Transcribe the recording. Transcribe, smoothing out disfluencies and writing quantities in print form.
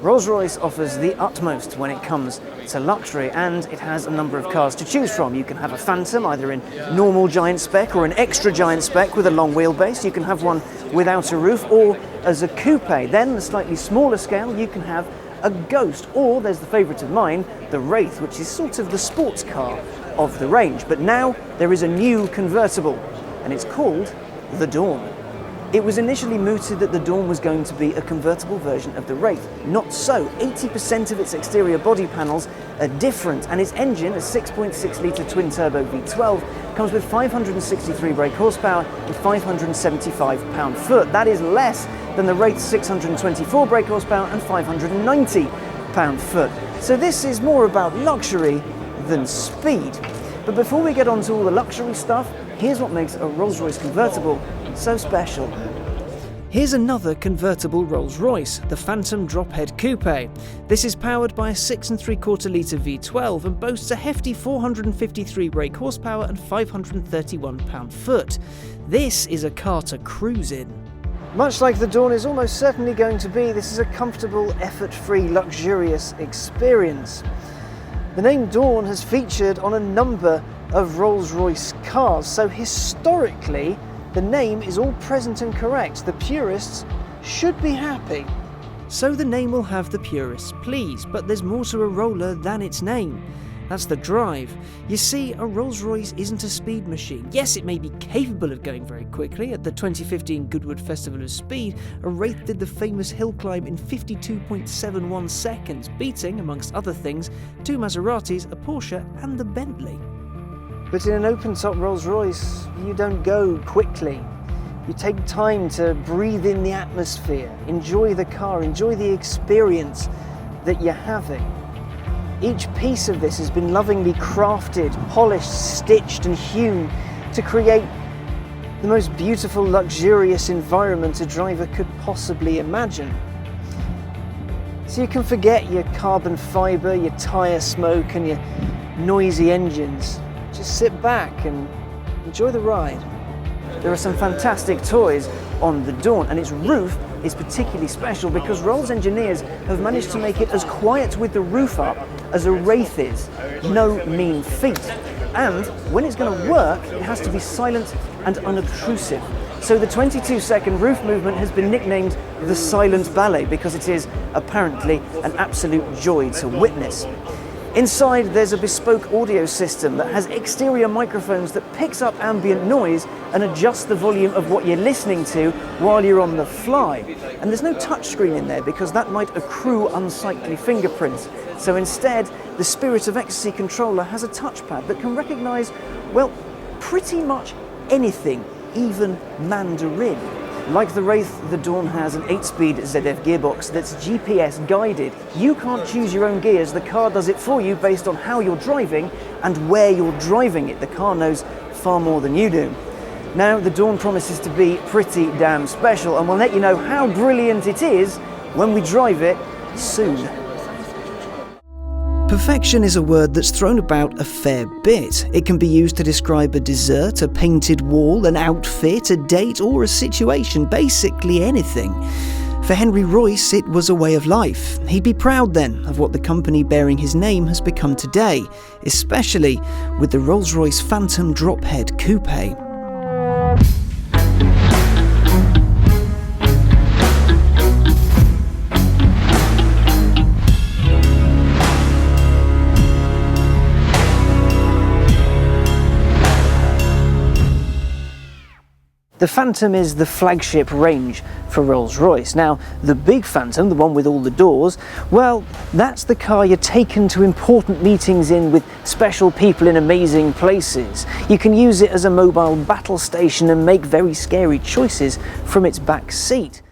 Rolls-Royce offers the utmost when it comes to luxury, and it has a number of cars to choose from. You can have a Phantom either in normal giant spec or an extra giant spec with a long wheelbase. You can have one without a roof, or as a coupe. Then, the slightly smaller scale, you can have a Ghost, or there's the favourite of mine, the Wraith, which is sort of the sports car of the range. But now there is a new convertible, and it's called the Dawn. It was initially mooted that the Dawn was going to be a convertible version of the Wraith. Not so. 80% of its exterior body panels are different, and its engine, a 6.6 litre twin-turbo V12, comes with 563 brake horsepower and 575 pound-foot. That is less than the Wraith's 624 brake horsepower and 590 pound-foot. So this is more about luxury than speed. But before we get on to all the luxury stuff, here's what makes a Rolls-Royce convertible so special. Here's another convertible Rolls-Royce, the Phantom Drophead Coupe. This is powered by a 6 3/4 litre V12 and boasts a hefty 453 brake horsepower and 531 pound-foot. This is a car to cruise in. Much like the Dawn is almost certainly going to be, this is a comfortable, effort-free, luxurious experience. The name Dawn has featured on a number of Rolls-Royce cars, so historically the name is all present and correct. The purists should be happy. So the name will have the purists pleased, but there's more to a roller than its name. That's the drive. You see, a Rolls-Royce isn't a speed machine. Yes, it may be capable of going very quickly. At the 2015 Goodwood Festival of Speed, a Wraith did the famous hill climb in 52.71 seconds, beating, amongst other things, 2 Maseratis, a Porsche and the Bentley. But in an open-top Rolls-Royce, you don't go quickly. You take time to breathe in the atmosphere, enjoy the car, enjoy the experience that you're having. Each piece of this has been lovingly crafted, polished, stitched and hewn to create the most beautiful, luxurious environment a driver could possibly imagine. So you can forget your carbon fibre, your tyre smoke and your noisy engines. Just sit back and enjoy the ride. There are some fantastic toys on the Dawn, and its roof is particularly special because Rolls engineers have managed to make it as quiet with the roof up as a Wraith is. No mean feat. And when it's going to work, it has to be silent and unobtrusive. So the 22-second roof movement has been nicknamed the Silent Ballet because it is apparently an absolute joy to witness. Inside, there's a bespoke audio system that has exterior microphones that picks up ambient noise and adjusts the volume of what you're listening to while you're on the fly. And there's no touchscreen in there because that might accrue unsightly fingerprints. So instead, the Spirit of Ecstasy controller has a touchpad that can recognise, well, pretty much anything, even Mandarin. Like the Wraith, the Dawn has an 8-speed ZF gearbox that's GPS guided. You can't choose your own gears, the car does it for you based on how you're driving and where you're driving it. The car knows far more than you do. Now, the Dawn promises to be pretty damn special, and we'll let you know how brilliant it is when we drive it soon. Perfection is a word that's thrown about a fair bit. It can be used to describe a dessert, a painted wall, an outfit, a date, or a situation, basically anything. For Henry Royce, it was a way of life. He'd be proud then of what the company bearing his name has become today, especially with the Rolls-Royce Phantom Drophead Coupe. The Phantom is the flagship range for Rolls-Royce. Now, the big Phantom, the one with all the doors, well, that's the car you're taken to important meetings in with special people in amazing places. You can use it as a mobile battle station and make very scary choices from its back seat.